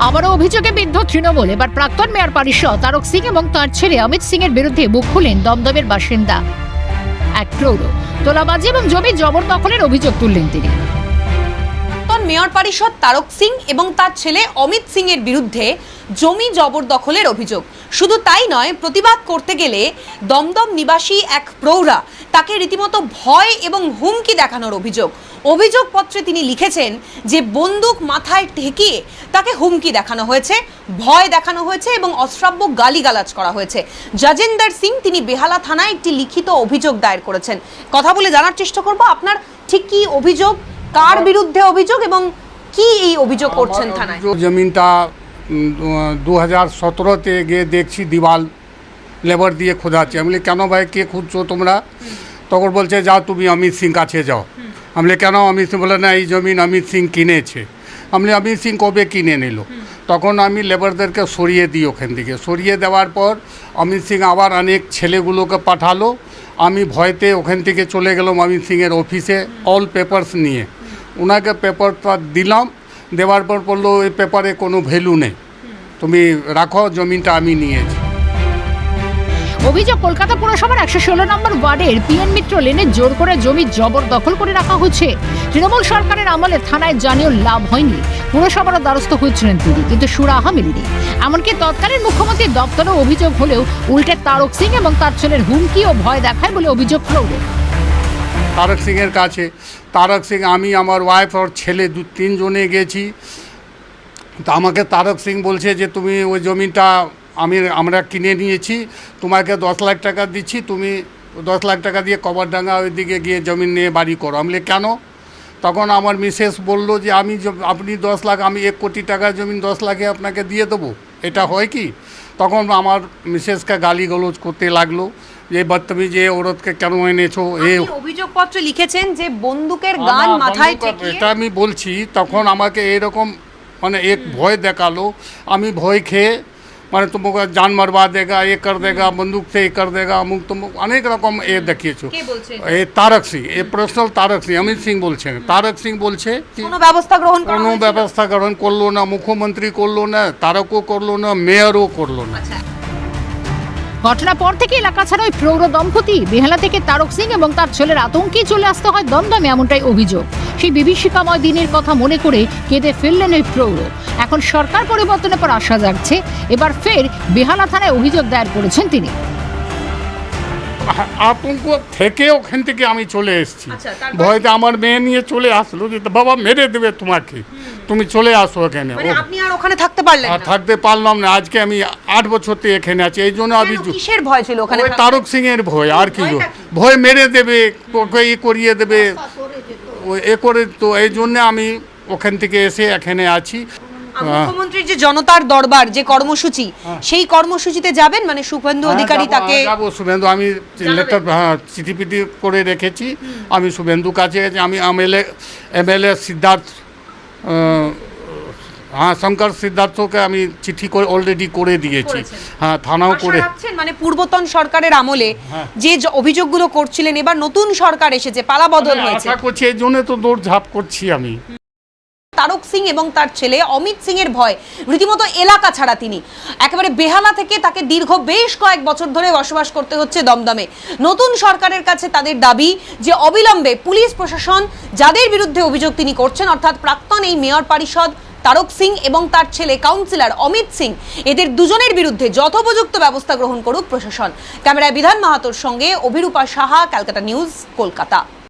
আবারও অভিযোগে বিদ্ধ তৃণমূল। এবার প্রাক্তন মেয়র পরিষদ তারক সিং এবং তার ছেলে অমিত সিং এর বিরুদ্ধে মুখ খুলেন দমদমের বাসিন্দা এক প্রৌঢ়। তোলাবাজি এবং জমি জবরদখলের অভিযোগ তুললেন তিনি। মেয়র পরিষদ তারক সিং এবং তার ছেলে অমিত সিং এর বিরুদ্ধে জমি জবরদখলের অভিযোগ। শুধু তাই নয়, প্রতিবাদ করতে গেলে দমদম নিবাসী এক প্রৌঢ়া তাকে রীতিমতো ভয় এবং হুমকি দেখানোর অভিযোগপত্রে তিনি লিখেছেন যে বন্দুক মাথায় ঠেকিয়ে তাকে হুমকি দেখানো হয়েছে, ভয় দেখানো হয়েছে এবং অশ্রাব্য গালিগালাজ করা হয়েছে। জাজেন্দার সিং তিনি বেহালা থানায় একটি লিখিত অভিযোগ দায়ের করেছেন। কথা বলে জানার চেষ্টা করব আপনার ঠিক কি অভিযোগ, কার বিরুদ্ধে অভিযোগ এবং কি এই অভিযোগ করছেন থানায়। জমিনটা 2017-তে গিয়ে দেখছি দিওয়াল লেবার দিয়ে খোঁজাচ্ছে। আমি বলি কেন ভাই, কে খুঁজছো তোমরা? তখন বলছে যাও তুমি অমিত সিং কাছে যাও। আমি বলি কেন? অমিত সিং বলে না, এই জমিন অমিত সিং কিনেছে। আমি বলি অমিত সিং কবে কিনে নিল? তখন আমি লেবারদেরকে সরিয়ে দিই, ওখান থেকে সরিয়ে দেওয়ার পর অমিত সিং আবার অনেক ছেলেগুলোকে পাঠালো। আমি ভয়তে ওখান থেকে চলে গেলাম অমিত সিংয়ের অফিসে অল পেপারস নিয়ে। ওনাকে পেপারটা দিলাম, দেওয়ার পর বললো এই পেপারে কোনো ভ্যালু নেই, তুমি রাখো, জমিনটা আমি নিয়েছি। অভিযোগ, কলকাতা পুরসভার 116 নম্বর ওয়ার্ডের পিএন মিত্র লেনে জোর করে জমি জবরদখল করে রাখা হয়েছে। তৃণমূল সরকারের আমলে থানায় জানিয়েও লাভ হয়নি। পুরসভার দ্বারস্থ হয়েছিলেন তিনি, কিন্তু সুরাহা মেলেনি। এমনকি তৎকালীন মুখ্যমন্ত্রীর দপ্তরেও অভিযোগ হলেও উল্টে তারক সিং এবং তার ছেলের হুমকি ও ভয় দেখায় বলে অভিযোগ প্রৌঢ়। তারক সিংয়ের কাছে, তারক সিং, আমি আমার ওয়াইফ আর ছেলে 2-3 জনে গেছি। তো আমাকে তারক সিং বলছে যে তুমি ওই জমিটা আমরা কিনে নিয়েছি, তোমাকে 10 লাখ টাকা দিচ্ছি, তুমি 10 লাখ টাকা দিয়ে কবরডাঙ্গা ওইদিকে গিয়ে জমি নিয়ে বাড়ি করো। আমি বলি কেন? তখন আমার মিসেস বললো যে আপনি 10 লাখ, আমি 1 কোটি টাকার জমি 10 লাখে আপনাকে দিয়ে দেবো, এটা হয় কি? তখন আমার মিসেসকে গালিগালাজ করতে লাগলো যে বদতমিজ, যে औरतকে কেন এনেছো? এই অভিযোগপত্র লিখেছেন যে বন্দুকের গান মাথায় ঠেকিয়ে, এটা আমি বলছি। তখন আমাকে এরকম মানে এক ভয় দেখালো। আমি ভয় খেয়ে মানে তোমাকে জান মারवा देगा, ये कर देगा, बंदूक से ये कर देगा, अमुक तुमुक अनेक रकम এ দেখিয়েছো। এই তারক সিং, এই পার্সোনাল তারক সিং, অমিত সিং বলছেন। তারক সিং বলছে কোনো ব্যবস্থা গ্রহণ করলো না, মুখ্যমন্ত্রী করলো না, তারকও করলো না, মেয়রও করলো না। ঘটনার পর থেকে এলাকা ছাড়া ওই প্রৌঢ় দম্পতি বেহালা থেকে তারক সিং এবং তার ছেলের আতঙ্কে চলে আসতে হয় দমদমে, এমনটাই অভিযোগ। সেই বিভীষিকাময় দিনের কথা মনে করে কেঁদে ফেললেন ওই প্রৌঢ়। এখন সরকার পরিবর্তনের পর আশা জাগছে, এবার ফের বেহালা থানায় অভিযোগ দায়ের করেছেন তিনি। আতঙ্ক থেকে ওখান থেকে আমি চলে এসেছি। ভয়তে আমার মেয়ে নিয়ে চলে আসলো যে বাবা মেরে দেবে তোমাকে, তুমি চলে আসো এখানে। আপনি আর ওখানে থাকতে পারলেন না? থাকতে পারলাম না। আজকে আমি 8 বছর থেকে এখানে আছি। এই জন্য আমি কিসের ভয় ছিল ওখানে? তারক সিং এর ভয়, আর কি ভয়, মেরে দেবে, ই করিয়ে দেবে, এ করে। তো এই জন্য আমি ওখান থেকে এসে এখানে আছি। মুখ্যমন্ত্রীর যে জনতার দরবার যে কর্মসূচি, সেই কর্মসূচিতে যাবেন? মানে শুভেন্দু অধিকারী তাকে যাবো। শুভেন্দু, আমি লেটার চিঠিপিটি করে রেখেছি। আমি শুভেন্দু কাছে, আমি এমএলএ সিদ্ধার্থ, শঙ্কর সিদ্ধার্থকে আমি চিঠি করে অলরেডি করে দিয়েছি। থানাও করে। মানে পূর্বতন সরকারের আমলে যে অভিযোগগুলো করছিলেন, এবার নতুন সরকার এসেছে, পালা বদল হয়েছে, আশা করছি এই জন্য তো দৌড়ঝাঁপ করছি আমি। তারক সিং এবং তার ছেলে অমিত সিং এর ভয় রীতিমতো এলাকা ছাড়া। তিনি একেবারে বেহালা থেকে তাকে দীর্ঘ বেশ কয়েক বছর ধরে বসবাস করতে হচ্ছে দমদমে। নতুন সরকারের কাছে তাদের দাবি যে অবিলম্বে পুলিশ প্রশাসন যাদের বিরুদ্ধে অভিযোগ তিনি করছেন, অর্থাৎ প্রাক্তন এই মেয়র পরিষদ তারক সিং এবং তার ছেলে কাউন্সিলর অমিত সিং, এদের দুজনের বিরুদ্ধে যথোপযুক্ত ব্যবস্থা গ্রহণ করুক প্রশাসন। ক্যামেরায় বিধান মাহাতোর সঙ্গে অভিরূপা সাহা, ক্যালকাটা নিউজ, কলকাতা।